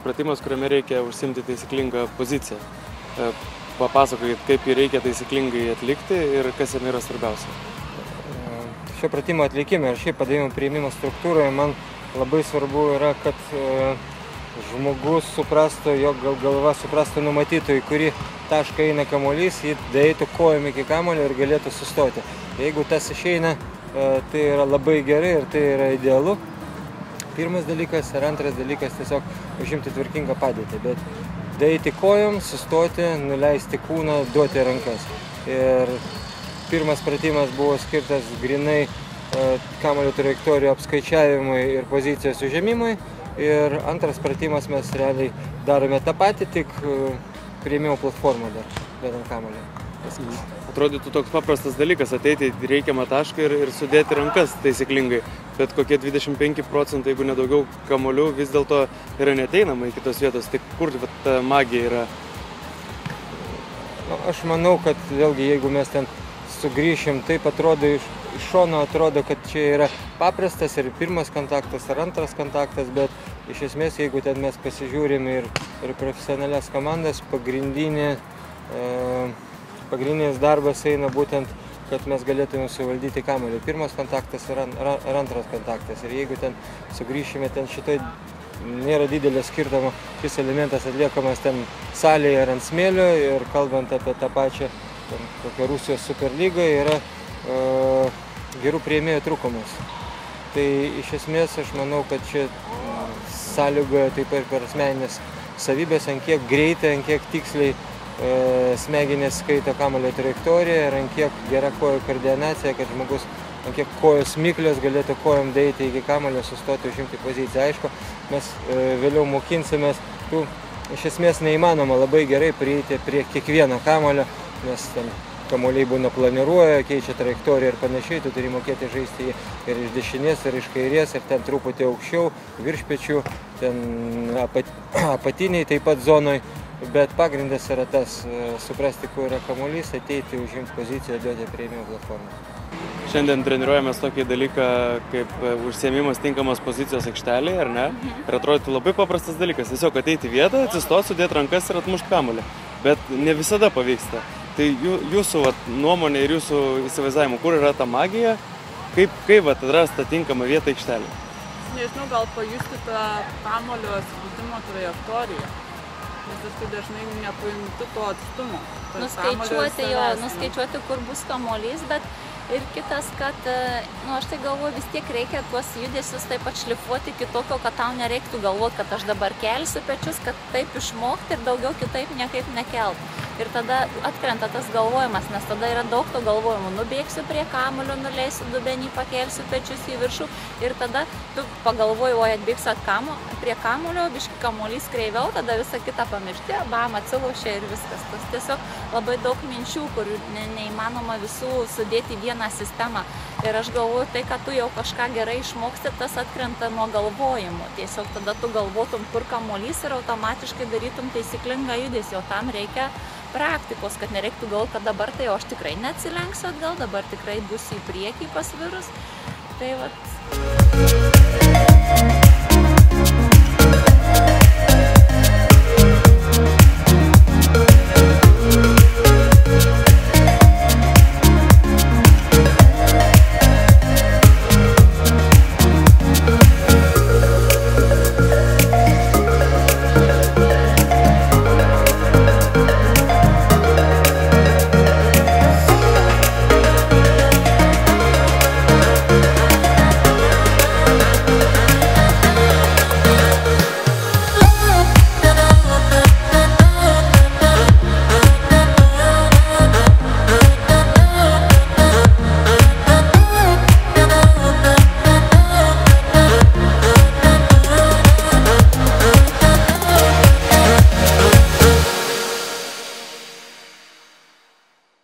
pratimas, kuriame reikia užsimti taisyklingą poziciją. Papasakokit, kaip jį reikia taisyklingai atlikti ir kas jam yra svarbiausia. Šio pratimo atlikime ir šiaip padavimo priėmimo struktūroje man labai svarbu yra, kad žmogus suprastų, jo galva suprastų, numatytų, į kurį tašką eina kamuolys, jį daeitų kojom iki kamuolio ir galėtų sustoti. Jeigu tas išeina, tai yra labai gerai ir tai yra idealu. Pirmas dalykas ir antras dalykas tiesiog užimti tvarkingą padėtį, bet daeiti kojom, sustoti, nuleisti kūną, duoti rankas. Ir pirmas pratimas buvo skirtas grinai kamuolio trajektorijų apskaičiavimui ir pozicijos užėmimui. Ir antras pratimas mes realiai darome tą patį, tik priėmimo platformą dar ant kamuolio. Atrodytų toks paprastas dalykas - ateiti į reikiamą tašką ir sudėti rankas taisyklingai. Bet kokie 25%, jeigu nedaugiau kamuolių, vis dėlto yra neteinama į kitos vietos. Tai kur ta magija yra? Aš manau, kad vėlgi, jeigu mes ten sugrįšim, taip atrodo, iš šono atrodo, kad čia yra paprastas ir pirmas kontaktas, ar antras kontaktas, bet iš esmės, jeigu ten mes pasižiūrim ir profesionalias komandas, pagrindinis darbas eina būtent, kad mes galėtume suvaldyti kamuolį. Pirmas kontaktas ir antras kontaktas. Ir jeigu ten sugrįšime, ten šitoj nėra didelio skirtumo, šis elementas atliekamas ten salėje ar ant smėlio. Ir kalbant apie tą pačią kokią Rusijos superlygą, yra gerų priėmėjų trūkumas. Tai iš esmės aš manau, kad čia sąlygoja taip pat per asmeninės savybės, ant kiek greitai, ant kiek tiksliai smegenys skaito kamuolio trajektoriją ir ant kiek gera kojų koordinacija, kad žmogus ant kiek kojos miklios galėtų kojom daeiti iki kamuolio, sustoti, užimti poziciją. Aišku, mes vėliau mokinsimės, iš esmės neįmanoma labai gerai prieiti prie kiekvieno kamuolio, nes ten kamuoliai būna planiruoja, keičia trajektoriją ir panašiai, tu turi mokėti žaisti ir iš dešinės, ir iš kairės, ir ten truputį aukščiau, virš pečių, ten apatiniai taip pat zonoj. Bet pagrindas yra tas, suprasti, kur yra kamuolys, ateiti, užimti poziciją, duoti priėmimo platformą. Šiandien treniruojamės tokį dalyką, kaip užsiėmimas tinkamos pozicijos aikštelėje, ar ne? Ir atrodytų labai paprastas dalykas, tiesiog ateiti į vietą, atsistoti, sudėti rankas ir atmušti kamuolį. Bet ne visada pavyksta. Tai jūsų nuomonė ir jūsų įsivaizdavimu, kur yra ta magija, kaip atrasti tą tinkamą vietą aikštelėje? Nežinau, gal pajusti tą kamuolio skridimo trajektoriją. Nes aš tai dažnai nepajuntu to atstumo. Nuskaičiuoti, kur bus kamuolys, bet ir kitas, kad, aš tai galvoju, vis tiek reikia tuos judesius taip pat šlifuoti kitokio, kad tau nereiktų galvoti, kad aš dabar kelsiu pečius, kad taip išmokti ir daugiau kitaip niekaip nekelt. Ir tada atkrenta tas galvojimas, nes tada yra daug to galvojimų. Nubėgsiu prie kamuolio, nuleisiu dubenį, pakelsiu pečius į viršų ir tada tu pagalvoji, atbėgsiu prie kamuolio, biški kamuolys kreiviau, tada visą kitą pamiršti, bam, atsilaušia ir viskas. Tas tiesiog labai daug minčių, kur neįmanoma visų sudėti vieną sistemą. Ir aš galvoju, tai, kad tu jau kažką gerai išmoksti, tas atkrenta nuo galvojimo. Tiesiog tada tu galvotum, kur kamuolys ir automatiškai darytum taisyklingą judesį, o tam reikia praktikos, kad nereiktų galvoti, kad dabar tai aš tikrai neatsilenksiu atgal, dabar tikrai būsiu į priekį pasvirus. Tai vat.